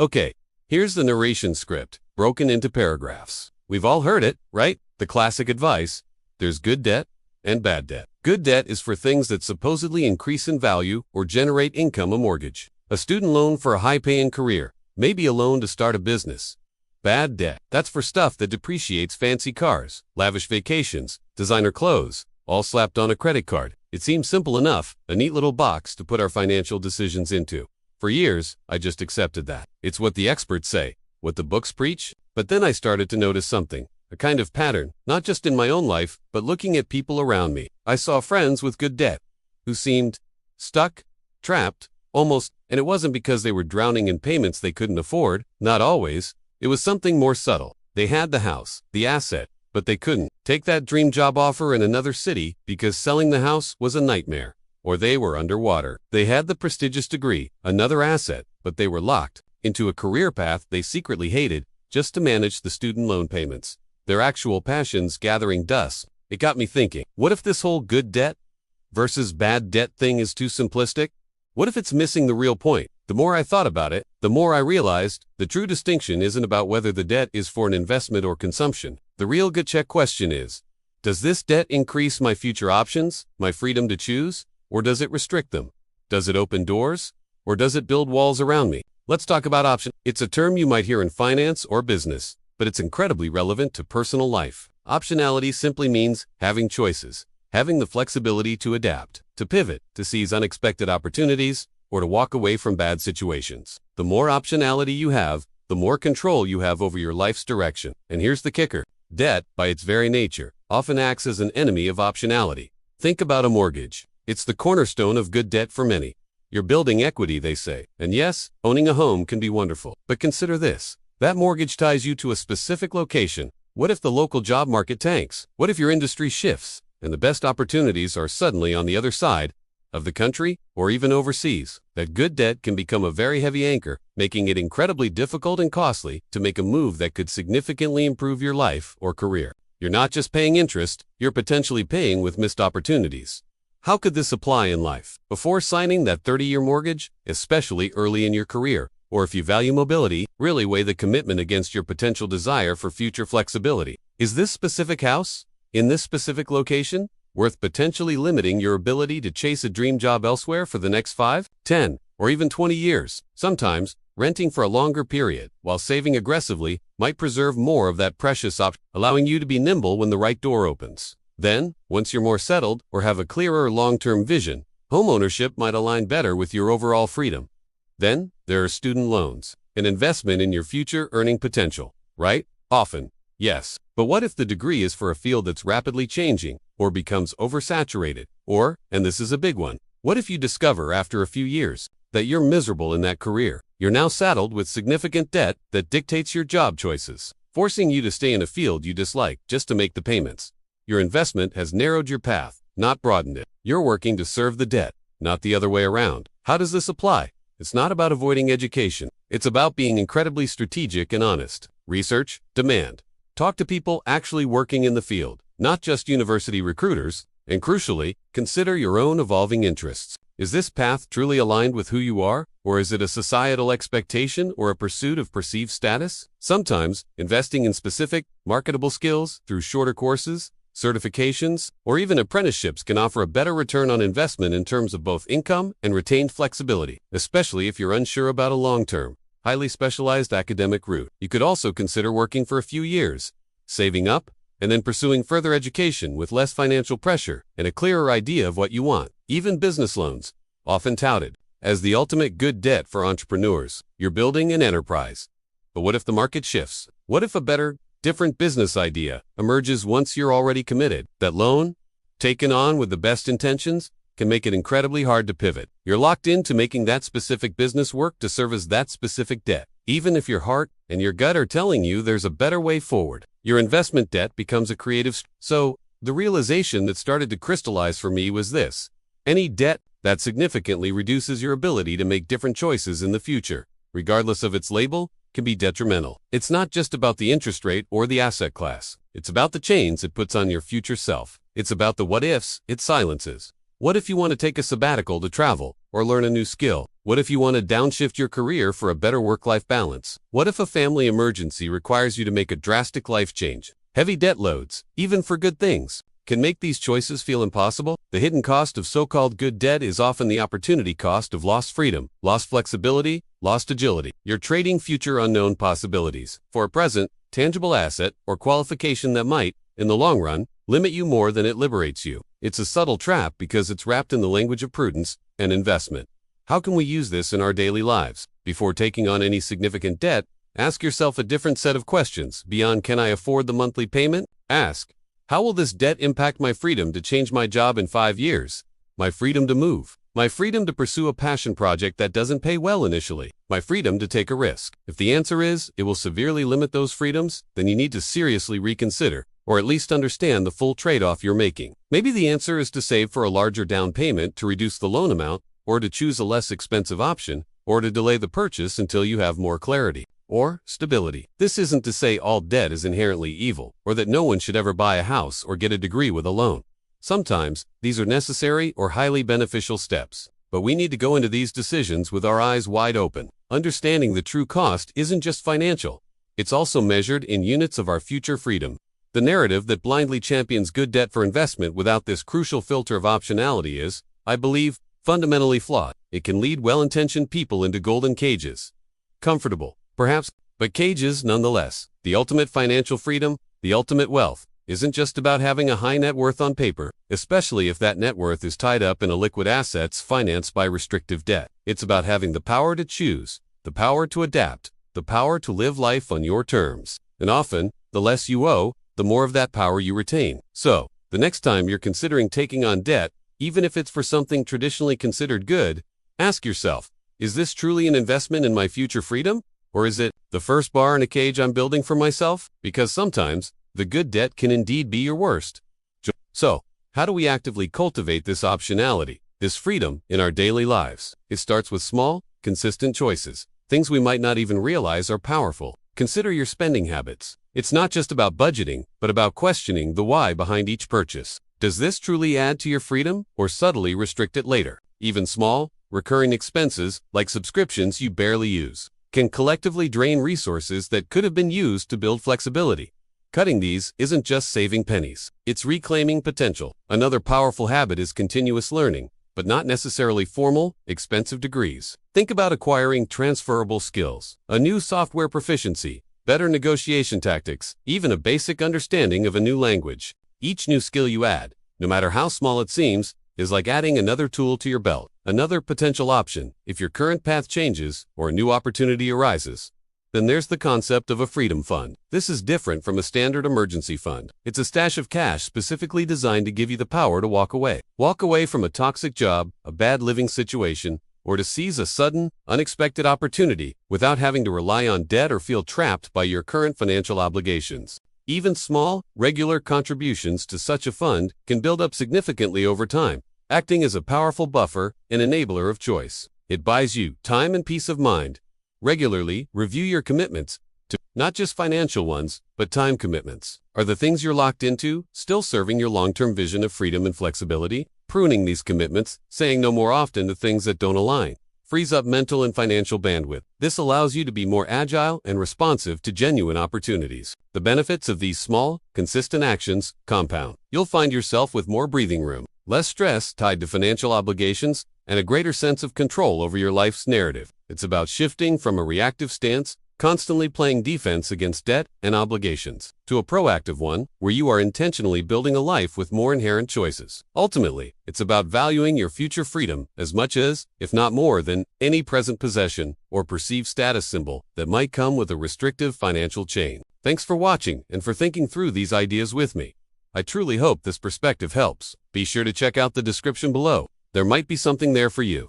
Okay, here's the narration script, broken into paragraphs. We've all heard it, right? The classic advice. There's good debt and bad debt. Good debt is for things that supposedly increase in value or generate income, a mortgage, a student loan for a high-paying career, maybe a loan to start a business. Bad debt, that's for stuff that depreciates, fancy cars, lavish vacations, designer clothes, all slapped on a credit card. It seems simple enough, a neat little box to put our financial decisions into. For years, I just accepted that. It's what the experts say, what the books preach. But then I started to notice something, a kind of pattern, not just in my own life, but looking at people around me. I saw friends with good debt, who seemed stuck, trapped, almost, and it wasn't because they were drowning in payments they couldn't afford, not always. It was something more subtle. They had the house, the asset, but they couldn't take that dream job offer in another city because selling the house was a nightmare. Or they were underwater. They had the prestigious degree, another asset, but they were locked into a career path they secretly hated just to manage the student loan payments. Their actual passions gathering dust. It got me thinking, what if this whole good debt versus bad debt thing is too simplistic? What if it's missing the real point? The more I thought about it, the more I realized the true distinction isn't about whether the debt is for an investment or consumption. The real gut check question is, does this debt increase my future options, my freedom to choose? Or does it restrict them? Does it open doors? Or does it build walls around me? Let's talk about option. It's a term you might hear in finance or business, but it's incredibly relevant to personal life. Optionality simply means having choices, having the flexibility to adapt, to pivot, to seize unexpected opportunities, or to walk away from bad situations. The more optionality you have, the more control you have over your life's direction. And here's the kicker. Debt, by its very nature, often acts as an enemy of optionality. Think about a mortgage. It's the cornerstone of good debt for many. You're building equity, they say. And yes, owning a home can be wonderful. But consider this. That mortgage ties you to a specific location. What if the local job market tanks? What if your industry shifts and the best opportunities are suddenly on the other side of the country or even overseas? That good debt can become a very heavy anchor, making it incredibly difficult and costly to make a move that could significantly improve your life or career. You're not just paying interest, you're potentially paying with missed opportunities. How could this apply in life? Before signing that 30-year mortgage, especially early in your career, or if you value mobility, really weigh the commitment against your potential desire for future flexibility. Is this specific house, in this specific location, worth potentially limiting your ability to chase a dream job elsewhere for the next 5, 10, or even 20 years? Sometimes, renting for a longer period, while saving aggressively, might preserve more of that precious option, allowing you to be nimble when the right door opens. Then, once you're more settled or have a clearer long-term vision, homeownership might align better with your overall freedom. Then, there are student loans, an investment in your future earning potential, right? Often, yes. But what if the degree is for a field that's rapidly changing or becomes oversaturated? Or, and this is a big one, what if you discover after a few years that you're miserable in that career? You're now saddled with significant debt that dictates your job choices, forcing you to stay in a field you dislike just to make the payments. Your investment has narrowed your path, not broadened it. You're working to serve the debt, not the other way around. How does this apply? It's not about avoiding education. It's about being incredibly strategic and honest. Research, demand. Talk to people actually working in the field, not just university recruiters. And crucially, consider your own evolving interests. Is this path truly aligned with who you are? Or is it a societal expectation or a pursuit of perceived status? Sometimes, investing in specific, marketable skills through shorter courses, certifications, or even apprenticeships can offer a better return on investment in terms of both income and retained flexibility, especially if you're unsure about a long-term, highly specialized academic route. You could also consider working for a few years, saving up, and then pursuing further education with less financial pressure and a clearer idea of what you want. Even business loans, often touted as the ultimate good debt for entrepreneurs. You're building an enterprise. But what if the market shifts? What if a better, different business idea emerges once you're already committed? That loan, taken on with the best intentions, can make it incredibly hard to pivot. You're locked into making that specific business work to service that specific debt, even if your heart and your gut are telling you there's a better way forward. Your investment debt becomes a creative. So, the realization that started to crystallize for me was this. Any debt that significantly reduces your ability to make different choices in the future, regardless of its label, can be detrimental. It's not just about the interest rate or the asset class. It's about the chains it puts on your future self. It's about the what-ifs it silences. What if you want to take a sabbatical to travel or learn a new skill? What if you want to downshift your career for a better work-life balance? What if a family emergency requires you to make a drastic life change? Heavy debt loads, even for good things, can make these choices feel impossible. The hidden cost of so-called good debt is often the opportunity cost of lost freedom, lost flexibility, lost agility. You're trading future unknown possibilities for a present, tangible asset or qualification that might, in the long run, limit you more than it liberates you. It's a subtle trap because it's wrapped in the language of prudence and investment. How can we use this in our daily lives? Before taking on any significant debt, ask yourself a different set of questions. Beyond "can I afford the monthly payment?" Ask, how will this debt impact my freedom to change my job in 5 years? My freedom to move? My freedom to pursue a passion project that doesn't pay well initially? My freedom to take a risk? If the answer is, it will severely limit those freedoms, then you need to seriously reconsider, or at least understand the full trade-off you're making. Maybe the answer is to save for a larger down payment to reduce the loan amount, or to choose a less expensive option, or to delay the purchase until you have more clarity. Or stability. This isn't to say all debt is inherently evil, or that no one should ever buy a house or get a degree with a loan. Sometimes, these are necessary or highly beneficial steps. But we need to go into these decisions with our eyes wide open. Understanding the true cost isn't just financial. It's also measured in units of our future freedom. The narrative that blindly champions good debt for investment without this crucial filter of optionality is, I believe, fundamentally flawed. It can lead well-intentioned people into golden cages. Comfortable, perhaps, but cages nonetheless. The ultimate financial freedom, the ultimate wealth, isn't just about having a high net worth on paper, especially if that net worth is tied up in illiquid assets financed by restrictive debt. It's about having the power to choose, the power to adapt, the power to live life on your terms. And often, the less you owe, the more of that power you retain. So, the next time you're considering taking on debt, even if it's for something traditionally considered good, ask yourself, is this truly an investment in my future freedom? Or is it the first bar in a cage I'm building for myself? Because sometimes, the good debt can indeed be your worst. So, how do we actively cultivate this optionality, this freedom in our daily lives? It starts with small, consistent choices. Things we might not even realize are powerful. Consider your spending habits. It's not just about budgeting, but about questioning the why behind each purchase. Does this truly add to your freedom, or subtly restrict it later? Even small, recurring expenses, like subscriptions you barely use, can collectively drain resources that could have been used to build flexibility. Cutting these isn't just saving pennies, it's reclaiming potential. Another powerful habit is continuous learning, but not necessarily formal, expensive degrees. Think about acquiring transferable skills, a new software proficiency, better negotiation tactics, even a basic understanding of a new language. Each new skill you add, no matter how small it seems, is like adding another tool to your belt, another potential option. If your current path changes or a new opportunity arises, then there's the concept of a freedom fund. This is different from a standard emergency fund. It's a stash of cash specifically designed to give you the power to walk away. Walk away from a toxic job, a bad living situation, or to seize a sudden, unexpected opportunity without having to rely on debt or feel trapped by your current financial obligations. Even small, regular contributions to such a fund can build up significantly over time, acting as a powerful buffer and enabler of choice. It buys you time and peace of mind. Regularly review your commitments, to not just financial ones, but time commitments. Are the things you're locked into still serving your long-term vision of freedom and flexibility? Pruning these commitments, saying no more often to things that don't align, frees up mental and financial bandwidth. This allows you to be more agile and responsive to genuine opportunities. The benefits of these small, consistent actions compound. You'll find yourself with more breathing room, less stress tied to financial obligations, and a greater sense of control over your life's narrative. It's about shifting from a reactive stance, constantly playing defense against debt and obligations, to a proactive one where you are intentionally building a life with more inherent choices. Ultimately, it's about valuing your future freedom as much as, if not more than, any present possession or perceived status symbol that might come with a restrictive financial chain. Thanks for watching and for thinking through these ideas with me. I truly hope this perspective helps. Be sure to check out the description below. There might be something there for you.